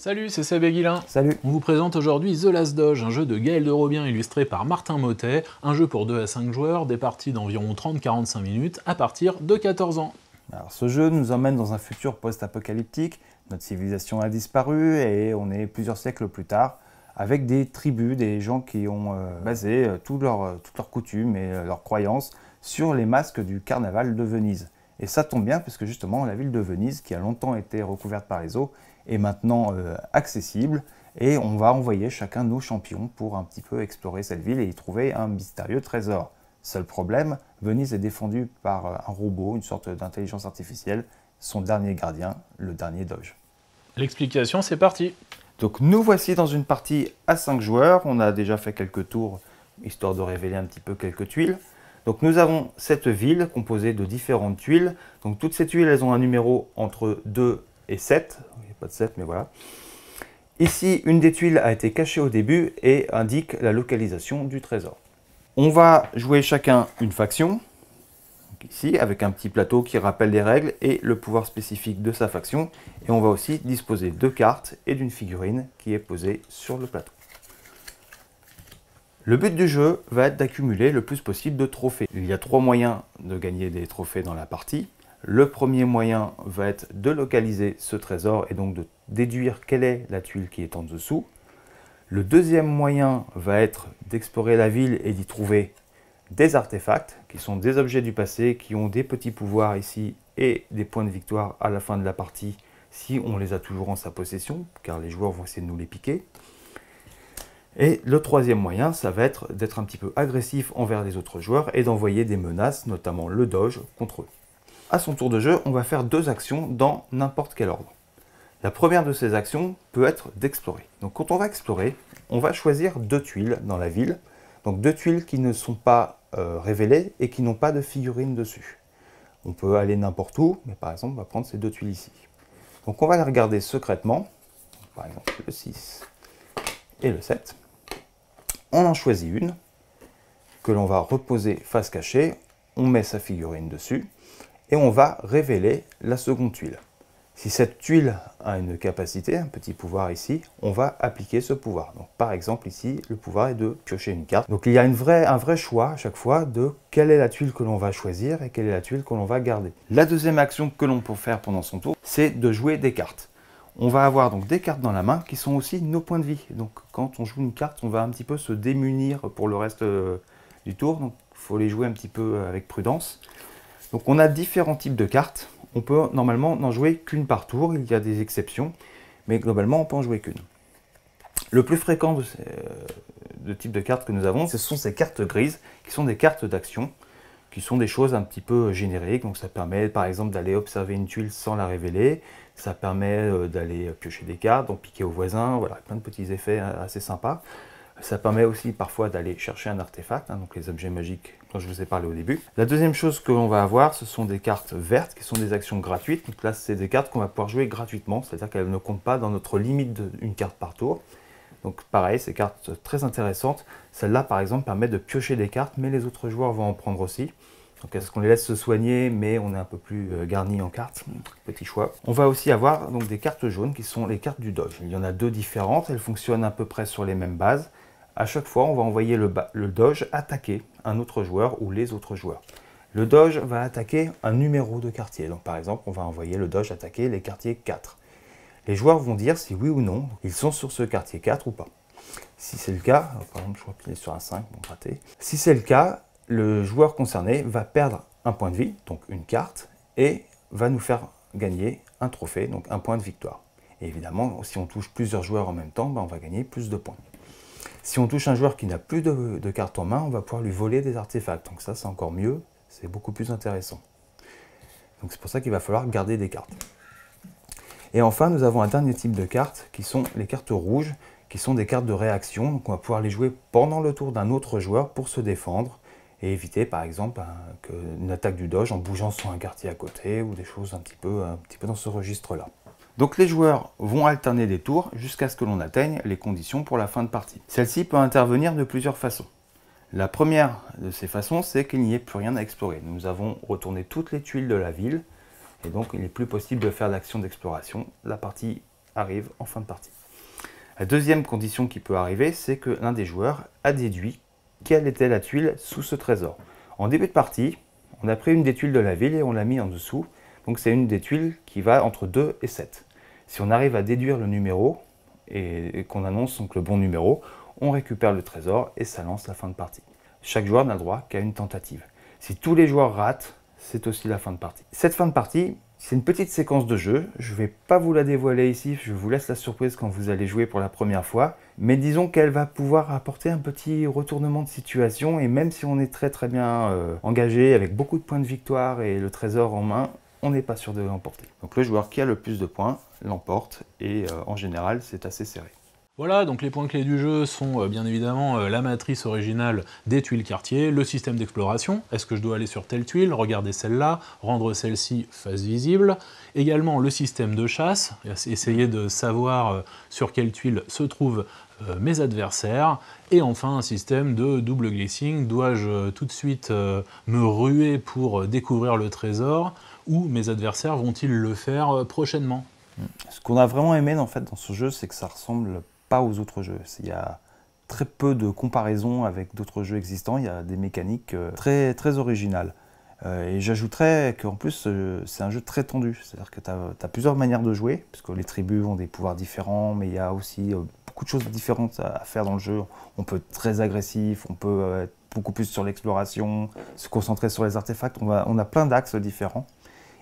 Salut, c'est Seb et Guilain. Salut. On vous présente aujourd'hui The Last Doge, un jeu de Gaël de Robien illustré par Martin Mottet, un jeu pour 2 à 5 joueurs, des parties d'environ 30-45 minutes à partir de 14 ans. Alors, ce jeu nous emmène dans un futur post-apocalyptique. Notre civilisation a disparu et on est plusieurs siècles plus tard avec des tribus, des gens qui ont basé toutes leurs coutumes et leurs croyances sur les masques du carnaval de Venise. Et ça tombe bien puisque justement la ville de Venise, qui a longtemps été recouverte par les eaux, est maintenant accessible et on va envoyer chacun nos champions pour un petit peu explorer cette ville et y trouver un mystérieux trésor. Seul problème, Venise est défendue par un robot, une sorte d'intelligence artificielle, son dernier gardien, le dernier Doge. L'explication, c'est parti. Donc nous voici dans une partie à 5 joueurs, on a déjà fait quelques tours histoire de révéler un petit peu quelques tuiles. Donc nous avons cette ville composée de différentes tuiles, donc toutes ces tuiles elles ont un numéro entre 2 et 7, il n'y a pas de 7 mais voilà. Ici une des tuiles a été cachée au début et indique la localisation du trésor. On va jouer chacun une faction, donc ici avec un petit plateau qui rappelle les règles et le pouvoir spécifique de sa faction. Et on va aussi disposer de cartes et d'une figurine qui est posée sur le plateau. Le but du jeu va être d'accumuler le plus possible de trophées. Il y a 3 moyens de gagner des trophées dans la partie. Le premier moyen va être de localiser ce trésor et donc de déduire quelle est la tuile qui est en dessous. Le deuxième moyen va être d'explorer la ville et d'y trouver des artefacts, qui sont des objets du passé, qui ont des petits pouvoirs ici et des points de victoire à la fin de la partie, si on les a toujours en sa possession, car les joueurs vont essayer de nous les piquer. Et le troisième moyen, ça va être d'être un petit peu agressif envers les autres joueurs et d'envoyer des menaces, notamment le Doge, contre eux. À son tour de jeu, on va faire 2 actions dans n'importe quel ordre. La première de ces actions peut être d'explorer. Donc quand on va explorer, on va choisir 2 tuiles dans la ville. Donc 2 tuiles qui ne sont pas révélées et qui n'ont pas de figurines dessus. On peut aller n'importe où, mais par exemple, on va prendre ces 2 tuiles ici. Donc on va les regarder secrètement. Par exemple, le 6 et le 7. On en choisit une que l'on va reposer face cachée. On met sa figurine dessus et on va révéler la seconde tuile. Si cette tuile a une capacité, un petit pouvoir ici, on va appliquer ce pouvoir. Donc, par exemple, ici, le pouvoir est de piocher une carte. Donc, il y a un vrai choix à chaque fois de quelle est la tuile que l'on va choisir et quelle est la tuile que l'on va garder. La deuxième action que l'on peut faire pendant son tour, c'est de jouer des cartes. On va avoir donc des cartes dans la main qui sont aussi nos points de vie. Donc, quand on joue une carte, on va un petit peu se démunir pour le reste du tour. Donc, il faut les jouer un petit peu avec prudence. Donc, on a différents types de cartes. On peut normalement n'en jouer qu'une par tour, il y a des exceptions, mais globalement on peut en jouer qu'une. Le plus fréquent de types de cartes que nous avons, ce sont ces cartes grises, qui sont des cartes d'action, qui sont des choses un petit peu génériques. Donc ça permet par exemple d'aller observer une tuile sans la révéler, ça permet d'aller piocher des cartes, donc piquer au voisin, voilà, plein de petits effets assez sympas. Ça permet aussi parfois d'aller chercher un artefact, donc les objets magiques dont je vous ai parlé au début. La deuxième chose que l'on va avoir, ce sont des cartes vertes qui sont des actions gratuites. Donc là, c'est des cartes qu'on va pouvoir jouer gratuitement, c'est-à-dire qu'elles ne comptent pas dans notre limite d'une carte par tour. Donc pareil, ces cartes très intéressantes. Celle-là, par exemple, permet de piocher des cartes, mais les autres joueurs vont en prendre aussi. Donc est-ce qu'on les laisse se soigner, mais on est un peu plus garni en cartes? Petit choix. On va aussi avoir donc des cartes jaunes qui sont les cartes du Doge. Il y en a 2 différentes, elles fonctionnent à peu près sur les mêmes bases. À chaque fois, on va envoyer le Doge attaquer un autre joueur ou les autres joueurs. Le Doge va attaquer un numéro de quartier. Donc par exemple, on va envoyer le Doge attaquer les quartiers 4. Les joueurs vont dire si oui ou non, ils sont sur ce quartier 4 ou pas. Si c'est le cas, par exemple, je crois qu'il est sur un 5, bon raté. Si c'est le cas, le joueur concerné va perdre un point de vie, donc une carte, et va nous faire gagner un trophée, donc un point de victoire. Et évidemment, si on touche plusieurs joueurs en même temps, on va gagner plus de points. Si on touche un joueur qui n'a plus de cartes en main, on va pouvoir lui voler des artefacts. Donc ça, c'est encore mieux, c'est beaucoup plus intéressant. Donc c'est pour ça qu'il va falloir garder des cartes. Et enfin, nous avons un dernier type de cartes, qui sont les cartes rouges, qui sont des cartes de réaction. Donc on va pouvoir les jouer pendant le tour d'un autre joueur pour se défendre et éviter, par exemple, une attaque du Doge en bougeant sur un quartier à côté ou des choses un petit peu dans ce registre-là. Donc les joueurs vont alterner des tours jusqu'à ce que l'on atteigne les conditions pour la fin de partie. Celle-ci peut intervenir de plusieurs façons. La première de ces façons, c'est qu'il n'y ait plus rien à explorer. Nous avons retourné toutes les tuiles de la ville et donc il n'est plus possible de faire d'action d'exploration. La partie arrive en fin de partie. La deuxième condition qui peut arriver, c'est que l'un des joueurs a déduit quelle était la tuile sous ce trésor. En début de partie, on a pris une des tuiles de la ville et on l'a mis en dessous. Donc c'est une des tuiles qui va entre 2 et 7. Si on arrive à déduire le numéro et qu'on annonce donc le bon numéro, on récupère le trésor et ça lance la fin de partie. Chaque joueur n'a le droit qu'à une tentative. Si tous les joueurs ratent, c'est aussi la fin de partie. Cette fin de partie, c'est une petite séquence de jeu. Je ne vais pas vous la dévoiler ici, je vous laisse la surprise quand vous allez jouer pour la première fois. Mais disons qu'elle va pouvoir apporter un petit retournement de situation et même si on est très bien engagé avec beaucoup de points de victoire et le trésor en main, on n'est pas sûr de l'emporter. Donc le joueur qui a le plus de points l'emporte et en général c'est assez serré. Voilà, donc les points clés du jeu sont bien évidemment la matrice originale des tuiles quartier, le système d'exploration, est-ce que je dois aller sur telle tuile, regarder celle-là, rendre celle-ci face visible, également le système de chasse, essayer de savoir sur quelle tuile se trouvent mes adversaires, et enfin un système de double glissing, dois-je tout de suite me ruer pour découvrir le trésor, ou mes adversaires vont-ils le faire prochainement? Ce qu'on a vraiment aimé en fait, dans ce jeu, c'est que ça ressemble pas aux autres jeux. Il y a très peu de comparaisons avec d'autres jeux existants, il y a des mécaniques très originales. Et j'ajouterais qu'en plus, c'est un jeu très tendu, c'est-à-dire que tu as plusieurs manières de jouer, parce que les tribus ont des pouvoirs différents, mais il y a aussi beaucoup de choses différentes à faire dans le jeu. On peut être très agressif, on peut être beaucoup plus sur l'exploration, se concentrer sur les artefacts, on a plein d'axes différents.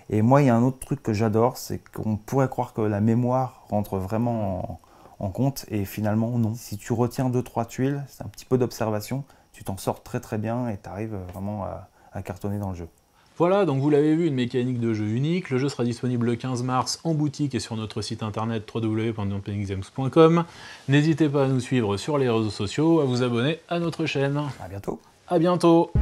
Et moi, il y a un autre truc que j'adore, c'est qu'on pourrait croire que la mémoire rentre vraiment en compte, et finalement non. Si tu retiens 2-3 tuiles, c'est un petit peu d'observation, tu t'en sors très bien et tu arrives vraiment à cartonner dans le jeu. Voilà, donc vous l'avez vu, une mécanique de jeu unique. Le jeu sera disponible le 15 mars en boutique et sur notre site internet www.dumpinggames.com. N'hésitez pas à nous suivre sur les réseaux sociaux, à vous abonner à notre chaîne. À bientôt. À bientôt.